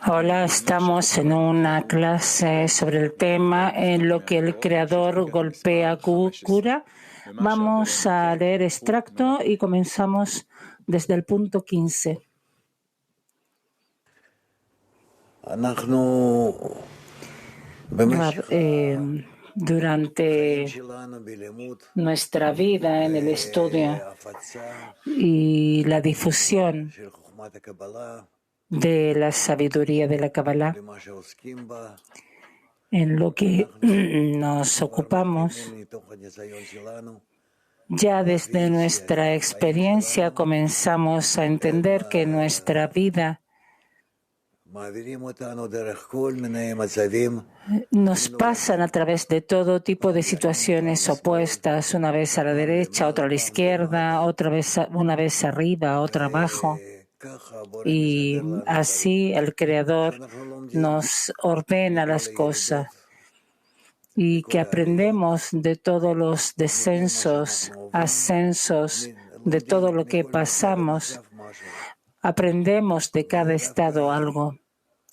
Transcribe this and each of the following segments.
Hola, estamos en una clase sobre el tema en lo que el Creador golpea cura. Vamos a leer extracto y comenzamos desde el punto 15. Durante nuestra vida en el estudio y la difusión de la sabiduría de la Kabbalah, en lo que nos ocupamos, ya desde nuestra experiencia comenzamos a entender que nuestra vida nos pasan a través de todo tipo de situaciones opuestas, una vez a la derecha, otra a la izquierda, una vez arriba, otra abajo. Y así el Creador nos ordena las cosas y que aprendemos de todos los descensos, ascensos, de todo lo que pasamos. Aprendemos de cada estado algo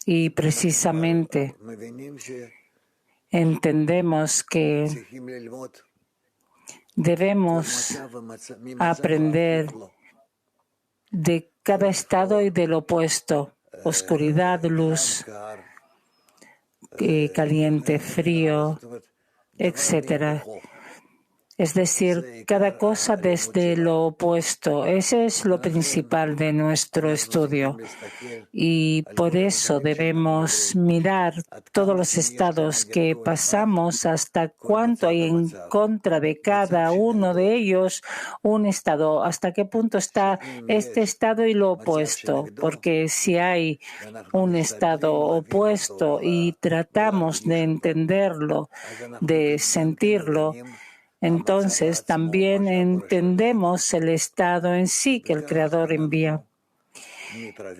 y precisamente entendemos que debemos aprender de cada estado y del opuesto, oscuridad, luz, caliente, frío, etcétera. Es decir, cada cosa desde lo opuesto. Ese es lo principal de nuestro estudio. Y por eso debemos mirar todos los estados que pasamos, hasta cuánto hay en contra de cada uno de ellos un estado, hasta qué punto está este estado y lo opuesto. Porque si hay un estado opuesto y tratamos de entenderlo, de sentirlo, entonces también entendemos el estado en sí que el Creador envía.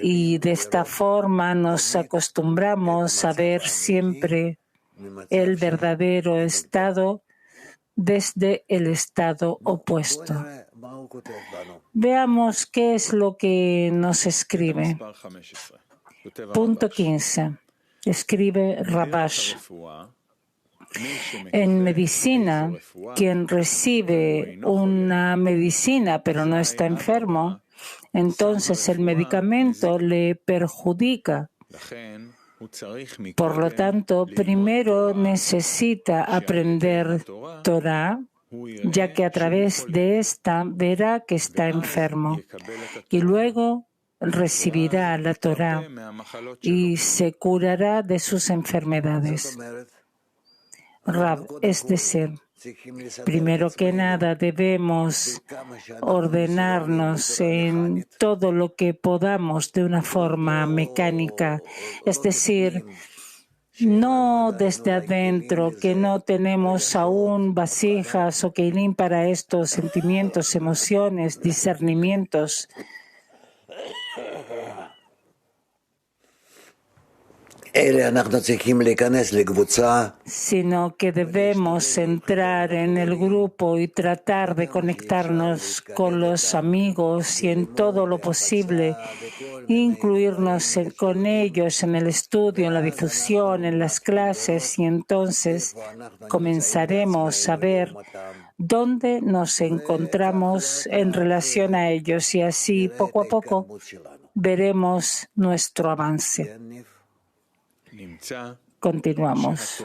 Y de esta forma nos acostumbramos a ver siempre el verdadero estado desde el estado opuesto. Veamos qué es lo que nos escribe. Punto 15. Escribe Rabash. En medicina, quien recibe una medicina pero no está enfermo, entonces el medicamento le perjudica. Por lo tanto, primero necesita aprender Torah, ya que a través de esta verá que está enfermo, y luego recibirá la Torah y se curará de sus enfermedades. Rab, es decir, primero que nada debemos ordenarnos en todo lo que podamos de una forma mecánica, es decir, no desde adentro, que no tenemos aún vasijas o keilim para estos sentimientos, emociones, discernimientos. Sino que debemos entrar en el grupo y tratar de conectarnos con los amigos y en todo lo posible, incluirnos con ellos en el estudio, en la difusión, en las clases, y entonces comenzaremos a ver dónde nos encontramos en relación a ellos, y así poco a poco veremos nuestro avance. Continuamos.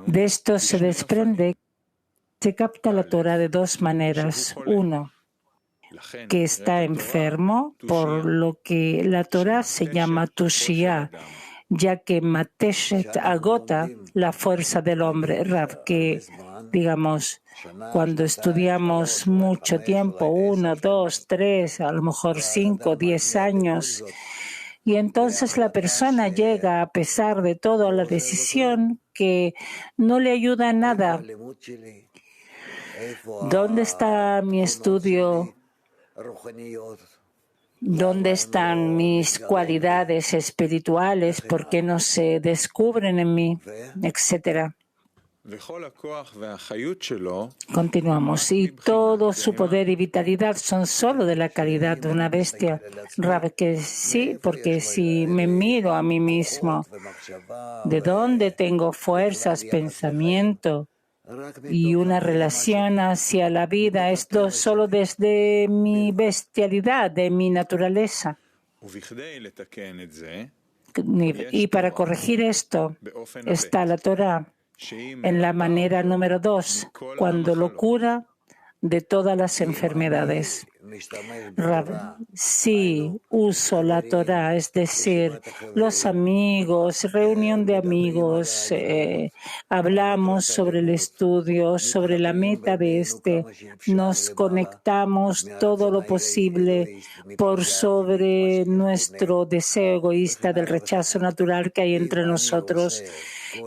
De esto se desprende que se capta la Torah de dos maneras. Uno, que está enfermo, por lo que la Torah se llama Tushia, ya que Mateshet agota la fuerza del hombre. Rav, que digamos, cuando estudiamos mucho tiempo, 1, 2, 3, a lo mejor 5, 10 años, y entonces la persona llega, a pesar de todo, a la decisión que no le ayuda a nada. ¿Dónde está mi estudio? ¿Dónde están mis cualidades espirituales? ¿Por qué no se descubren en mí? Etcétera. Continuamos. Y todo su poder y vitalidad son solo de la calidad de una bestia. Rab, que sí, porque si me miro a mí mismo, ¿de dónde tengo fuerzas, pensamiento y una relación hacia la vida? Esto solo desde mi bestialidad, de mi naturaleza. Y para corregir esto está la Torah en la manera número 2, cuando lo cura de todas las enfermedades. Rab, sí, uso la Torah, es decir, los amigos, reunión de amigos, hablamos sobre el estudio, sobre la meta de nos conectamos todo lo posible por sobre nuestro deseo egoísta del rechazo natural que hay entre nosotros.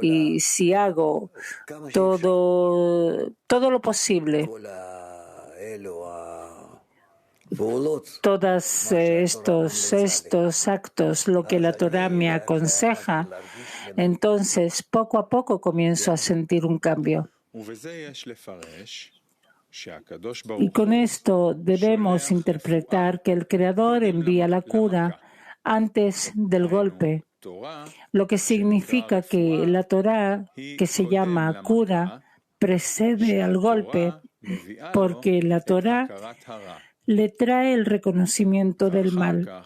Y si hago todo lo posible, todos estos actos, lo que la Torah me aconseja, entonces poco a poco comienzo a sentir un cambio. Y con esto debemos interpretar que el Creador envía la cura antes del golpe, lo que significa que la Torah, que se llama cura, precede al golpe, porque la Torah le trae el reconocimiento del mal.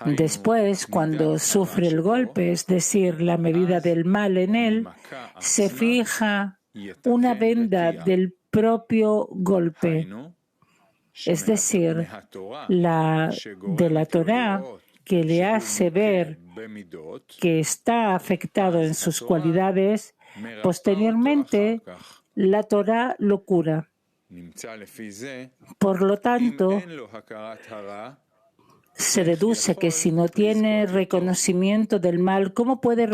Después, cuando sufre el golpe, es decir, la medida del mal en él, se fija una venda del propio golpe, es decir, de la Torah, que le hace ver que está afectado en sus cualidades. Posteriormente, la Torah lo cura. Por lo tanto, se deduce que si no tiene reconocimiento del mal, ¿cómo puede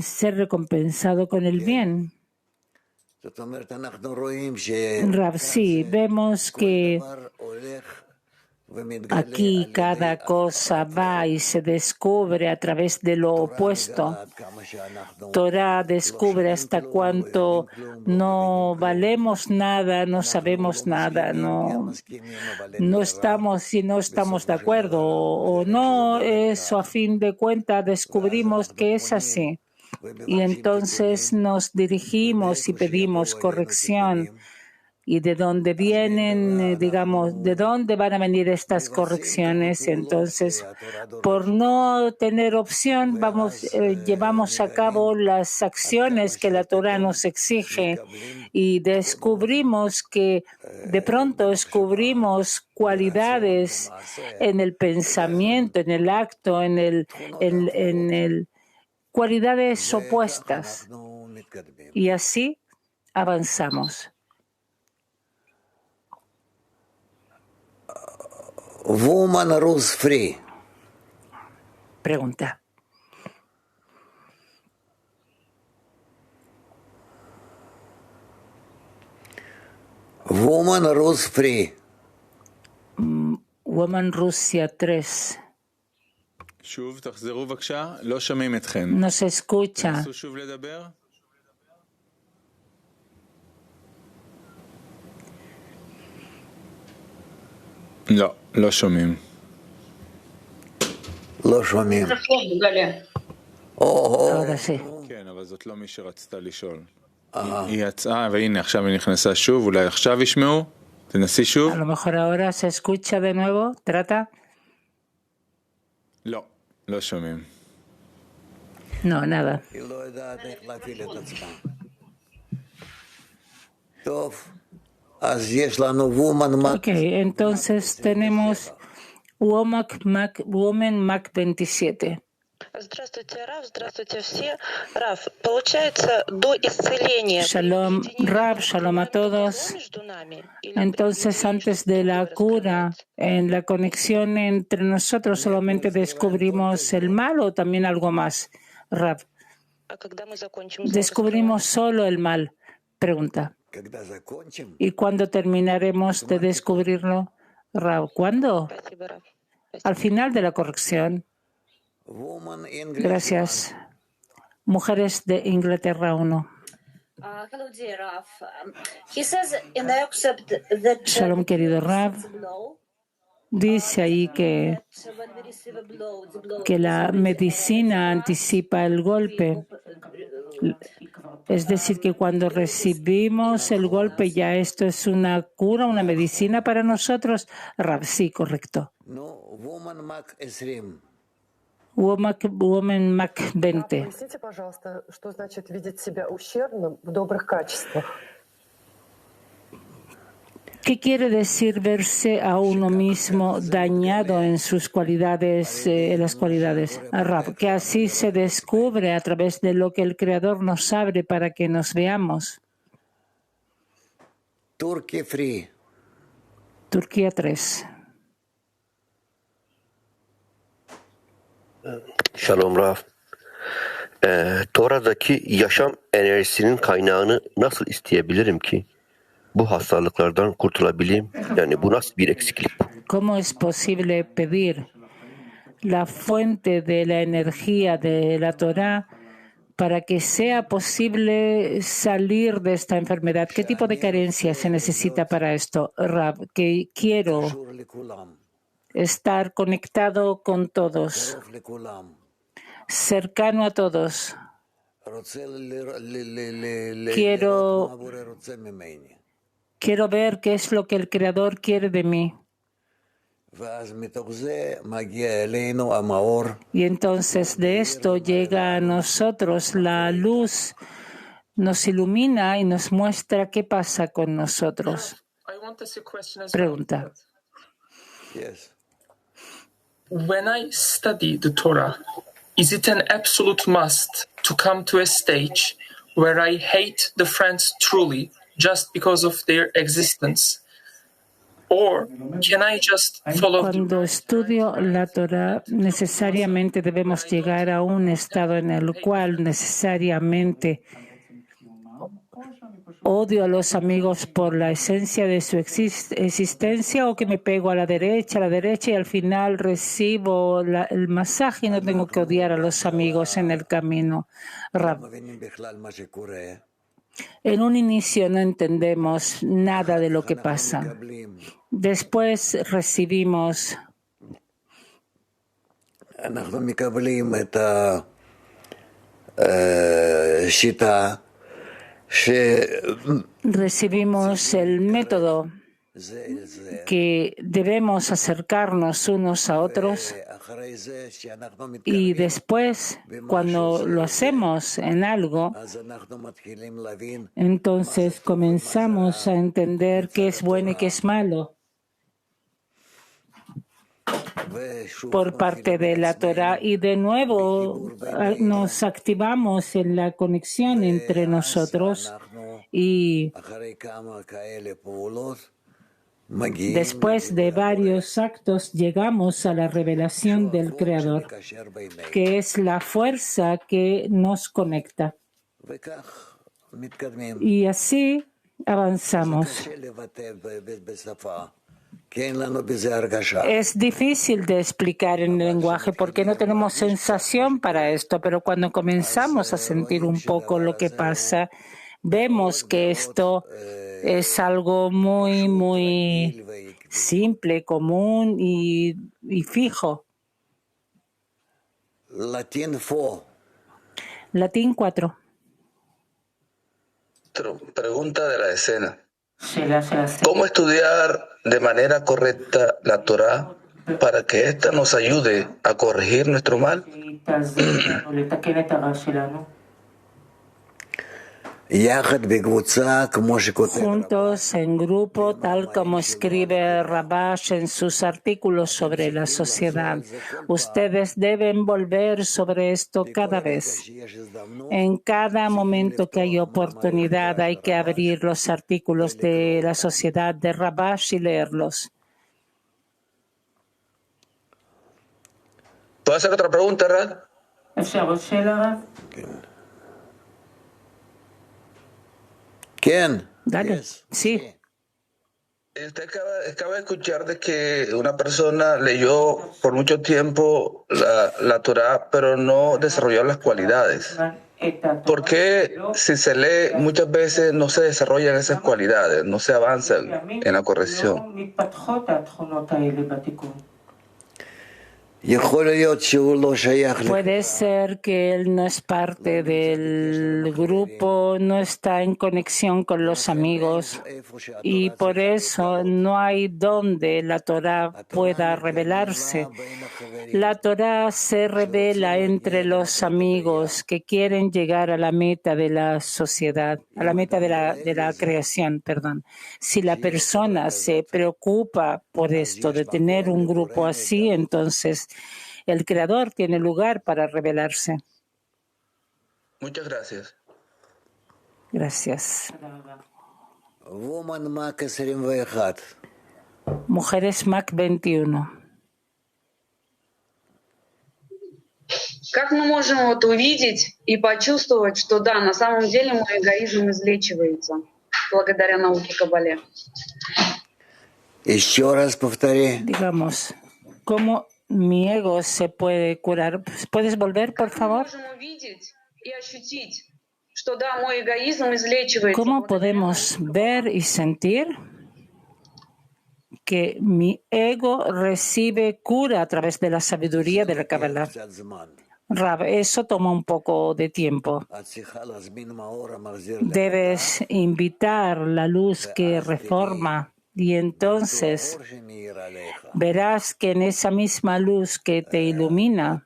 ser recompensado con el bien? Rav, sí, vemos que aquí cada cosa va y se descubre a través de lo opuesto. Torah descubre hasta cuánto no valemos nada, no sabemos nada, no estamos de acuerdo o no. Eso a fin de cuentas descubrimos que es así. Y entonces nos dirigimos y pedimos corrección. ¿Y de dónde vienen, de dónde van a venir estas correcciones? Entonces, por no tener opción, llevamos a cabo las acciones que la Torah nos exige y descubrimos que de pronto descubrimos cualidades en el pensamiento, en el acto, en el cualidades opuestas. Y así avanzamos. Woman Rus Free. Pregunta. Woman Rus Free. Woman Rusia 3. No se escucha. לא שומעים. לא שומעים. Ahora sí. כן, אבל זאת לא מי שרצתה לשאול. היא יצאה, והנה עכשיו היא נכנסה שוב, אולי עכשיו ישמעו? תנסי שוב. A lo mejor ahora se escucha de nuevo. Trata. לא, לא שומעים. No, nada. היא לא יודעת איך להפעיל את עצמה. טוב. Ok, entonces tenemos Woman Mac 27. Здравствуйте, Рав, здравствуйте все. Рав, получается, до исцеления... Shalom, Rav, shalom a todos. Entonces, antes de la cura, en la conexión entre nosotros, solamente descubrimos el mal o también algo más, Rav. Descubrimos solo el mal. Pregunta. ¿Y cuándo terminaremos de descubrirlo, Rav? ¿Cuándo? Al final de la corrección. Gracias. Mujeres de Inglaterra 1. Hello, dear Raf. He says in the excerpt that Shalom, querido Rav. Dice ahí que la medicina anticipa el golpe. Es decir, que cuando recibimos el golpe ya esto es una cura, una medicina para nosotros. Rav, sí, correcto. Woman Mac 20. Поясните, пожалуйста, что значит видеть себя ущербным в добрых качествах? ¿Qué quiere decir verse a uno mismo dañado en sus cualidades, en las cualidades? Rav, que así se descubre a través de lo que el Creador nos abre para que nos veamos. Turquía 3. Shalom Rav. Tora'daki yaşam enerjisinin kaynağını nasıl isteyebilirim ki bu hastalıklardan kurtulabileyim? Yani bu nasıl bir eksiklik? ¿Cómo es posible pedir la fuente de la energía de la Torah para que sea posible salir de esta enfermedad? ¿Qué tipo de carencia se necesita para esto? Rav, que quiero estar conectado con todos, cercano a todos. Quiero ver qué es lo que el Creador quiere de mí. Y entonces de esto llega a nosotros la luz, nos ilumina y nos muestra qué pasa con nosotros. Pregunta. When I study the Torah, is it an absolute must to come to a stage where I hate the friends truly just because of their existence? Or can I just follow? Cuando estudio la Torah, necesariamente debemos llegar a un estado en el cual necesariamente odio a los amigos por la esencia de su existencia, o que me pego a la derecha y al final recibo el masaje y no tengo que odiar a los amigos en el camino. Rav, en un inicio no entendemos nada de lo que pasa. Después recibimos el método que debemos acercarnos unos a otros, y después, cuando lo hacemos en algo, entonces comenzamos a entender qué es bueno y qué es malo por parte de la Torah, y de nuevo nos activamos en la conexión entre nosotros, y después de varios actos llegamos a la revelación del Creador, que es la fuerza que nos conecta. Y así avanzamos. Es difícil de explicar en el lenguaje porque no tenemos sensación para esto, pero cuando comenzamos a sentir un poco lo que pasa, vemos que esto es algo muy, muy simple, común y fijo. Latín 4. Pregunta de la escena. ¿Cómo estudiar de manera correcta la Torah para que ésta nos ayude a corregir nuestro mal? Juntos en grupo, tal como escribe Rabash en sus artículos sobre la sociedad. Ustedes deben volver sobre esto cada vez. En cada momento que hay oportunidad hay que abrir los artículos de la sociedad de Rabash y leerlos. ¿Puedo hacer otra pregunta, Rad? ¿Quién? Dale. Sí. Usted acaba de escuchar de que una persona leyó por mucho tiempo la Torah, pero no desarrolló las cualidades. ¿Por qué si se lee muchas veces no se desarrollan esas cualidades, no se avanzan en la corrección? Puede ser que él no es parte del grupo, no está en conexión con los amigos y por eso no hay donde la Torá pueda revelarse. La Torá se revela entre los amigos que quieren llegar a la meta de la sociedad, a la meta de la creación, perdón. Si la persona se preocupa por esto, de tener un grupo así, entonces el Creador tiene lugar para revelarse. Muchas gracias. Gracias. Woman Mac 21. Mujeres Mac 21. Как мы можем увидеть и почувствовать, что да, на самом деле мой эгоизм излечивается благодаря науке Кабале? Еще раз повтори. Digamos, ¿cómo mi ego se puede curar? ¿Puedes volver, por favor? ¿Cómo podemos ver y sentir que mi ego recibe cura a través de la sabiduría de la Kabbalah? Rab, eso toma un poco de tiempo. Debes invitar la luz que reforma y entonces verás que en esa misma luz que te ilumina,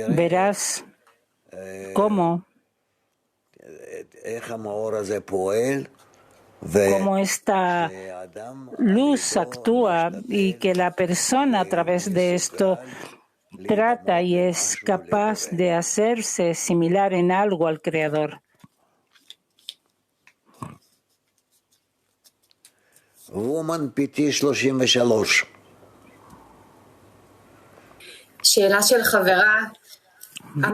verás cómo esta luz actúa y que la persona a través de esto trata y es capaz de hacerse similar en algo al Creador. Woman PT 33.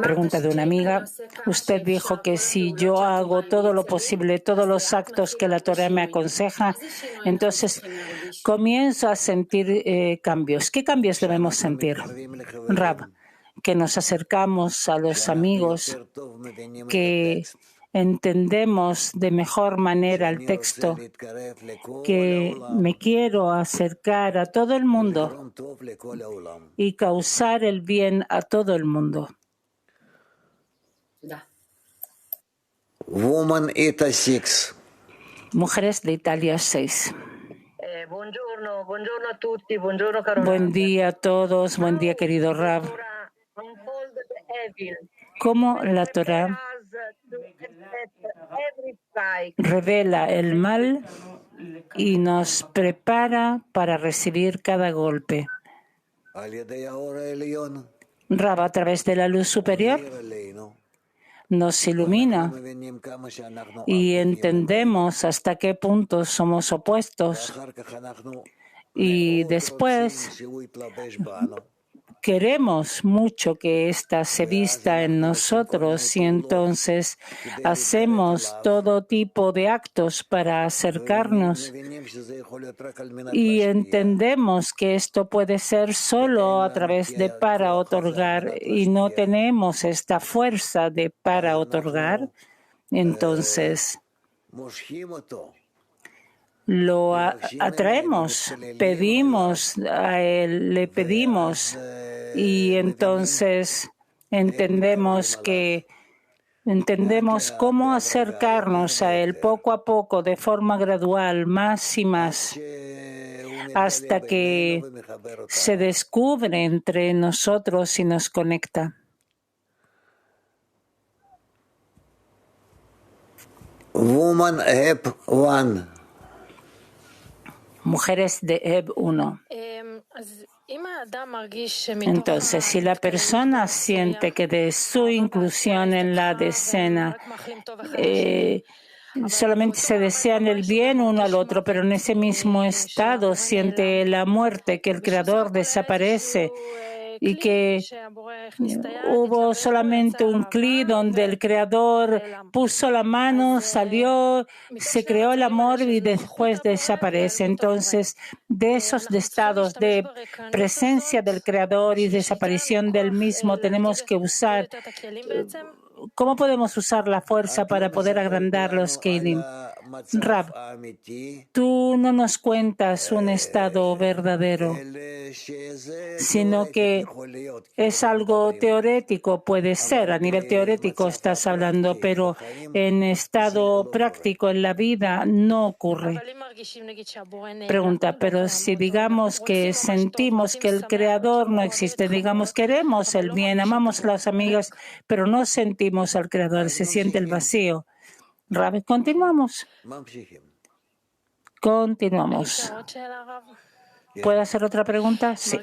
Pregunta de una amiga. Usted dijo que si yo hago todo lo posible, todos los actos que la Torá me aconseja, entonces comienzo a sentir cambios. ¿Qué cambios debemos sentir? Rab, que nos acercamos a los amigos, que entendemos de mejor manera el texto, que me quiero acercar a todo el mundo y causar el bien a todo el mundo. Woman Ita 6. Mujeres de Italia 6. Buongiorno a tutti, buongiorno caro. Buen día a todos, buen día querido Rab. ¿Cómo la Torá revela el mal y nos prepara para recibir cada golpe? Rab, a través de la luz superior, nos ilumina y entendemos hasta qué punto somos opuestos. Y después queremos mucho que ésta se vista en nosotros y entonces hacemos todo tipo de actos para acercarnos y entendemos que esto puede ser solo a través de para otorgar y no tenemos esta fuerza de para otorgar, entonces lo atraemos, pedimos a Él, le pedimos y entonces entendemos cómo acercarnos a Él poco a poco, de forma gradual, más y más, hasta que se descubre entre nosotros y nos conecta. Woman Heb 1. Mujeres de Eb 1. Entonces, si la persona siente que de su inclusión en la decena solamente se desean el bien uno al otro, pero en ese mismo estado siente la muerte, que el Creador desaparece, y que hubo solamente un cli donde el Creador puso la mano, salió, se creó el amor y después desaparece. Entonces, de esos estados de presencia del Creador y desaparición del mismo, tenemos que usar. ¿Cómo podemos usar la fuerza para poder agrandar los Kelim? Rab, tú no nos cuentas un estado verdadero, sino que es algo teorético, puede ser, a nivel teorético estás hablando, pero en estado práctico en la vida no ocurre. Pregunta, pero si digamos que sentimos que el Creador no existe, digamos queremos el bien, amamos a las amigas, pero no sentimos al Creador, se siente el vacío. Rabi, continuamos. Continuamos. ¿Puedo hacer otra pregunta? Sí.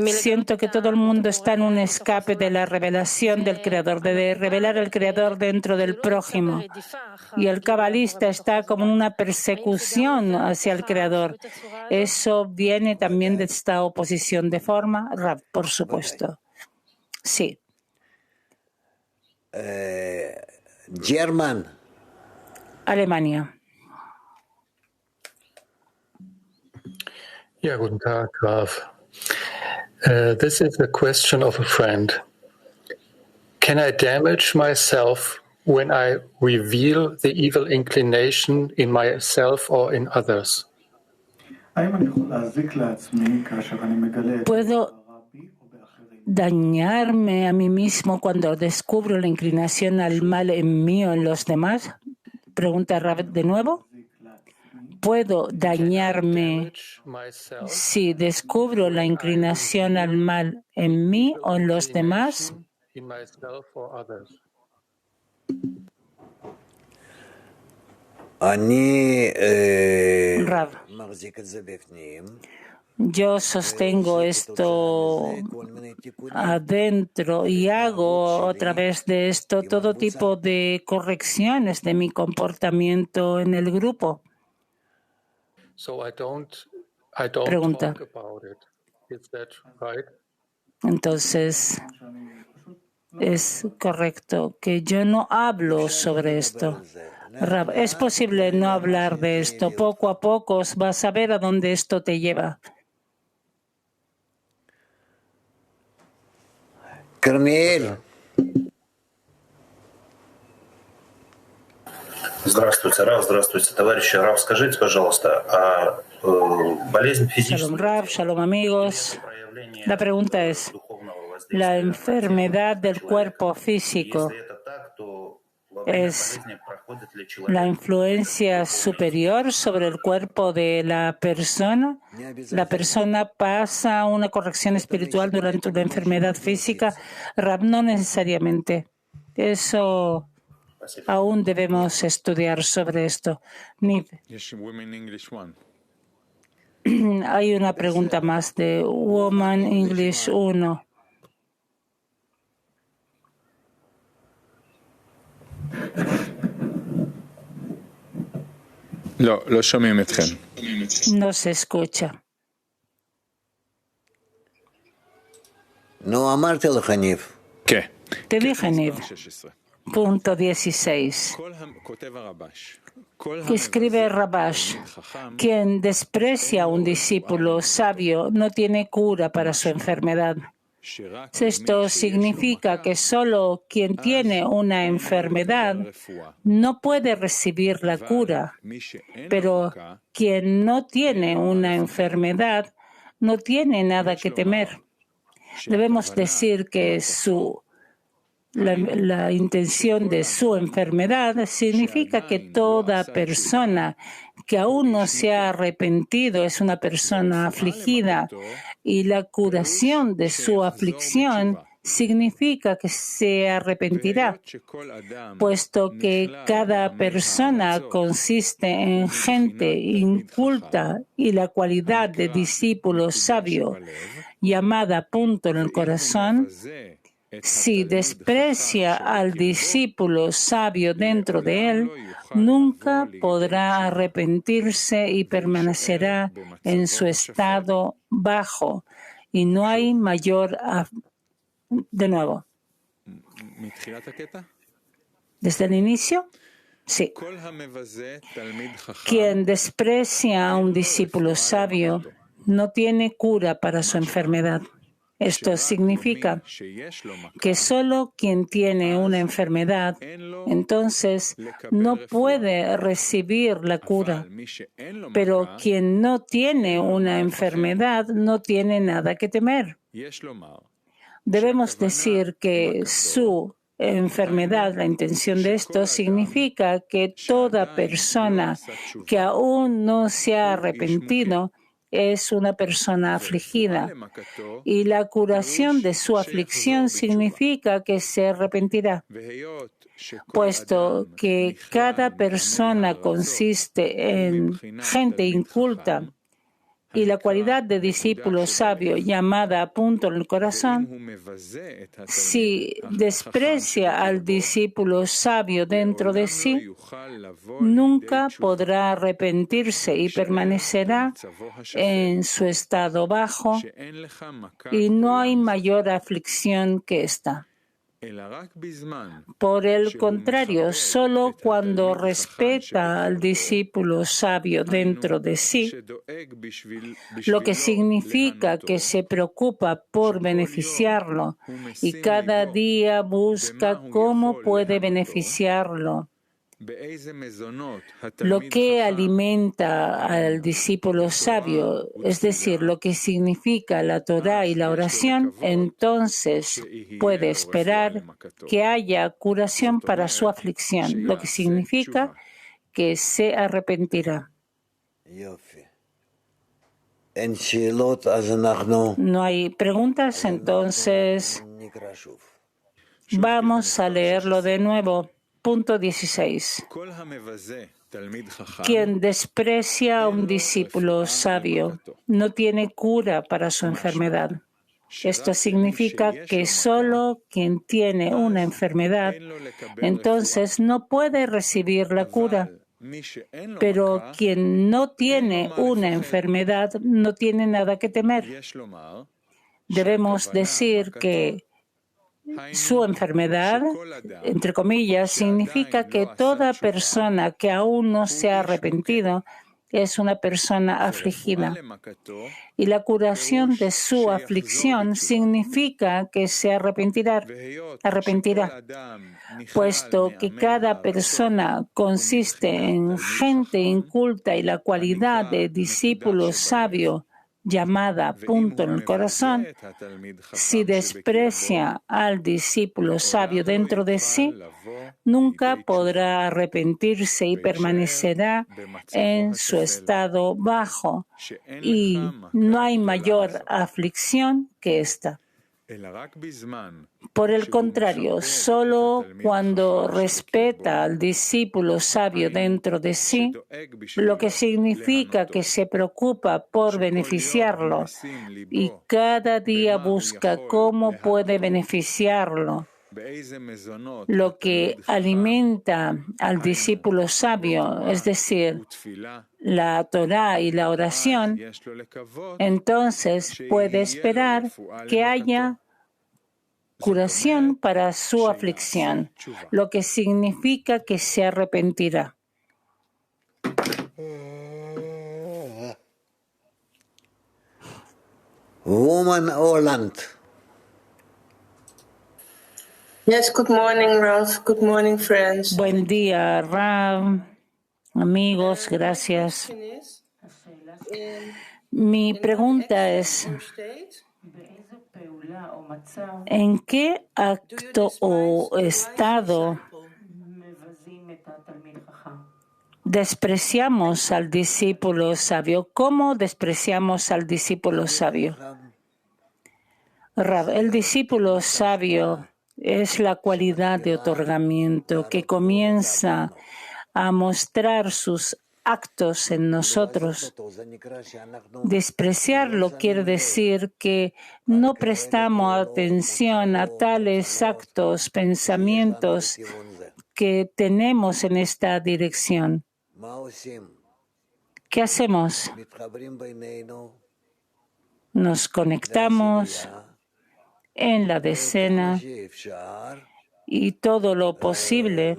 Siento que todo el mundo está en un escape de la revelación del Creador, de revelar el Creador dentro del prójimo. Y el cabalista está como en una persecución hacia el Creador. ¿Eso viene también de esta oposición de forma? Rab, por supuesto. Sí. Alemania. Ja, guten Tag, Graf. This is a question of a friend. Can I damage myself when I reveal the evil inclination in myself or in others? ¿Puedo dañarme a mí mismo cuando descubro la inclinación al mal en mí o en los demás? Pregunta Rab de nuevo. ¿Puedo dañarme si descubro la inclinación al mal en mí o en los demás? Rab, yo sostengo esto adentro y hago a través de esto todo tipo de correcciones de mi comportamiento en el grupo. Pregunta. Entonces, es correcto que yo no hablo sobre esto. Rab, es posible no hablar de esto. Poco a poco vas a ver a dónde esto te lleva. Carmiel. Здравствуйте, Рав, здравствуйте, товарищи. Рав, скажите, пожалуйста, а болезнь физическая... Shalom, Rav, shalom, amigos. La pregunta es, ¿la enfermedad del cuerpo físico es la influencia superior sobre el cuerpo de la persona? ¿La persona pasa una corrección espiritual durante una enfermedad física? Rav, no necesariamente. Eso... Aún debemos estudiar sobre esto. Hay una pregunta más de Woman English 1. No se escucha. No, amártelo, Hanif. ¿Qué? Te dije, Hanif. Punto 16. Escribe Rabash, quien desprecia a un discípulo sabio no tiene cura para su enfermedad. Esto significa que solo quien tiene una enfermedad no puede recibir la cura, pero quien no tiene una enfermedad no tiene nada que temer. Debemos decir que la intención de su enfermedad significa que toda persona que aún no se ha arrepentido es una persona afligida y la curación de su aflicción significa que se arrepentirá, puesto que cada persona consiste en gente inculta y la cualidad de discípulo sabio llamada punto en el corazón Si desprecia al discípulo sabio dentro de él, nunca podrá arrepentirse y permanecerá en su estado bajo. Y no hay mayor... De nuevo. ¿Desde el inicio? Sí. Quien desprecia a un discípulo sabio no tiene cura para su enfermedad. Esto significa que solo quien tiene una enfermedad, entonces no puede recibir la cura. Pero quien no tiene una enfermedad no tiene nada que temer. Debemos decir que su enfermedad, la intención de esto, significa que toda persona que aún no se ha arrepentido es una persona afligida, y la curación de su aflicción significa que se arrepentirá. Puesto que cada persona consiste en gente inculta y la cualidad de discípulo sabio llamada a punto en el corazón, si desprecia al discípulo sabio dentro de sí, nunca podrá arrepentirse y permanecerá en su estado bajo, y no hay mayor aflicción que esta. Por el contrario, solo cuando respeta al discípulo sabio dentro de sí, lo que significa que se preocupa por beneficiarlo y cada día busca cómo puede beneficiarlo, lo que alimenta al discípulo sabio, es decir, lo que significa la Torá y la oración, entonces puede esperar que haya curación para su aflicción, lo que significa que se arrepentirá. No hay preguntas, entonces vamos a leerlo de nuevo. Punto 16. Quien desprecia a un discípulo sabio no tiene cura para su enfermedad. Esto significa que solo quien tiene una enfermedad, entonces no puede recibir la cura. Pero quien no tiene una enfermedad no tiene nada que temer. Debemos decir que su enfermedad, entre comillas, significa que toda persona que aún no se ha arrepentido es una persona afligida. Y la curación de su aflicción significa que se arrepentirá. Puesto que cada persona consiste en gente inculta y la cualidad de discípulo sabio llamada punto en el corazón, si desprecia al discípulo sabio dentro de sí, nunca podrá arrepentirse y permanecerá en su estado bajo, y no hay mayor aflicción que esta. Por el contrario, solo cuando respeta al discípulo sabio dentro de sí, lo que significa que se preocupa por beneficiarlo y cada día busca cómo puede beneficiarlo, lo que alimenta al discípulo sabio, es decir, la Torá y la oración, entonces puede esperar que haya curación para su aflicción, lo que significa que se arrepentirá. Woman Holland. Yes, good morning, Ralph. Good morning, friends. Buen día, Rav. Amigos, gracias. Mi pregunta es, ¿en qué acto o estado despreciamos al discípulo sabio? ¿Cómo despreciamos al discípulo sabio? Rav, el discípulo sabio es la cualidad de otorgamiento que comienza a mostrar sus actos en nosotros. Despreciarlo quiere decir que no prestamos atención a tales actos, pensamientos que tenemos en esta dirección. ¿Qué hacemos? Nos conectamos en la decena y todo lo posible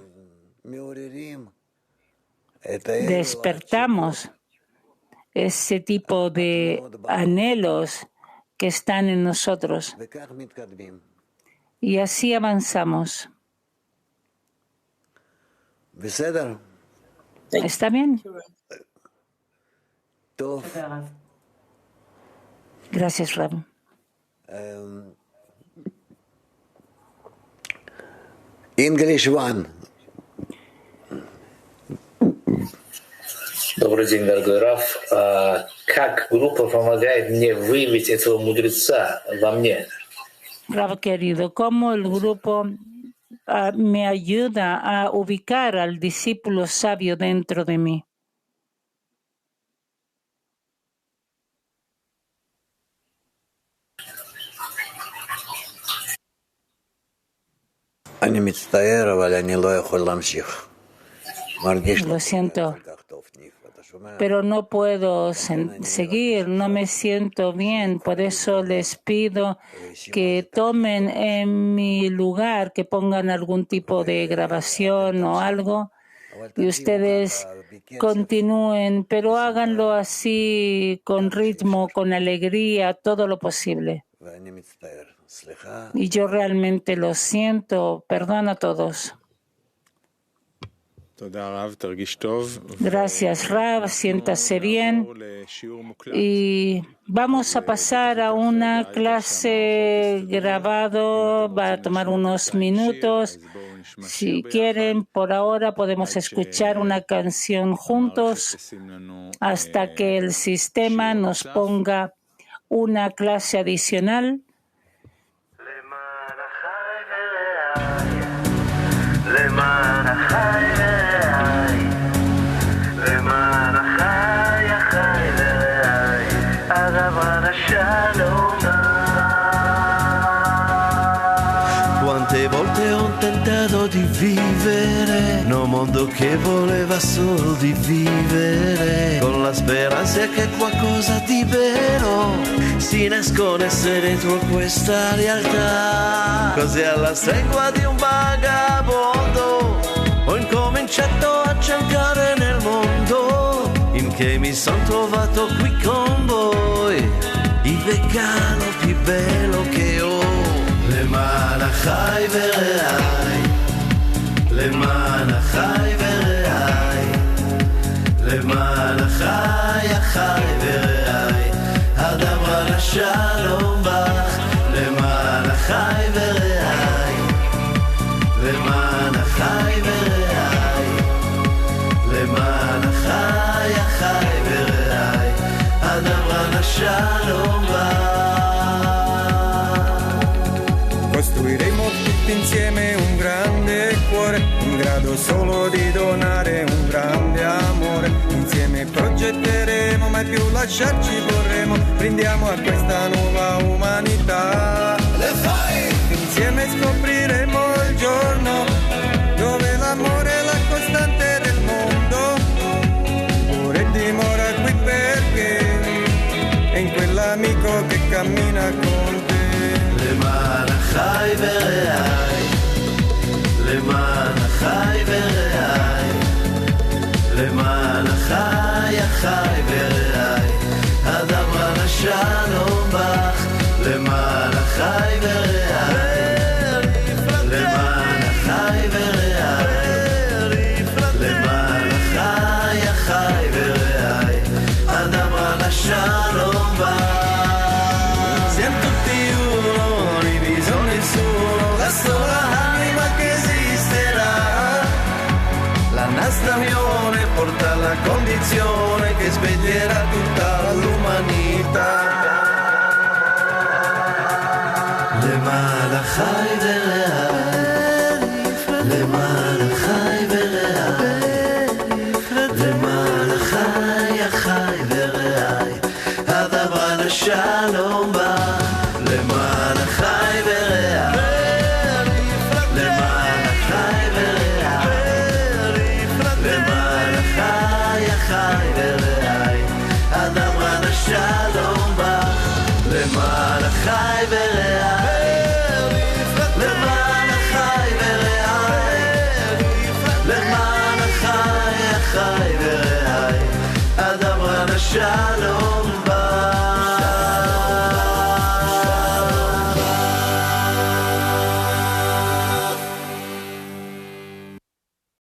despertamos ese tipo de anhelos que están en nosotros y así avanzamos. ¿Está bien? Gracias, Rab. English 1. Добрый день, дорогой Раф. Как группа помогает мне выявить этого мудреца во мне? Rab querido, ¿cómo el grupo me ayuda a ubicar al discípulo sabio dentro de mí? Lo siento, pero no puedo seguir, no me siento bien. Por eso les pido que tomen en mi lugar, que pongan algún tipo de grabación o algo y ustedes continúen, pero háganlo así, con ritmo, con alegría, todo lo posible. Y yo realmente lo siento. Perdón a todos. Gracias, Rav. Siéntase bien. Y vamos a pasar a una clase grabado. Va a tomar unos minutos. Si quieren, por ahora podemos escuchar una canción juntos hasta que el sistema nos ponga una clase adicional. למען החי ורעי, למען החי החי ורעי, אדבר השלום. Quante volte ho tentato di vivere in un mondo che voleva solo di vivere, con la speranza che qualcosa di vero si nascondesse dentro questa realtà. Così alla stregua di un vagabondo ho incominciato a cercare nel mondo, in che mi son trovato qui con voi, il vegano più bello che ho. למען החי ורעי, למען החי ורעי, למען החי החי ורעי, הדבר השלום בך. למען החי ורעי, למען החי ורעי, למען החי החי ורעי, הדבר השלום בך. Costruiremo tutti insieme un grande cuore, in grado solo di donare un grande amore. Insieme progetteremo, mai più lasciarci vorremmo. Brindiamo a questa nuova umanità. Le fai! Insieme scopriremo il giorno dove l'amore è la costante del mondo. Ora dimora qui perché è in quell'amico che cammina con te. למען החי ורעי, למען החי ורעי, למען החי החי ורעי, הדבר השלום בך. למען החי ורעי, למען החי ורעי, למען החי החי ורעי, הדבר השלום בך. Sola anima che esisterà, la nostra unione porta alla condizione che sveglierà tutta l'umanità. למען החי ורעי, למען החי ורעי, למען החי חי ורעי, אדם רב השלום בך, למען החי ורעי.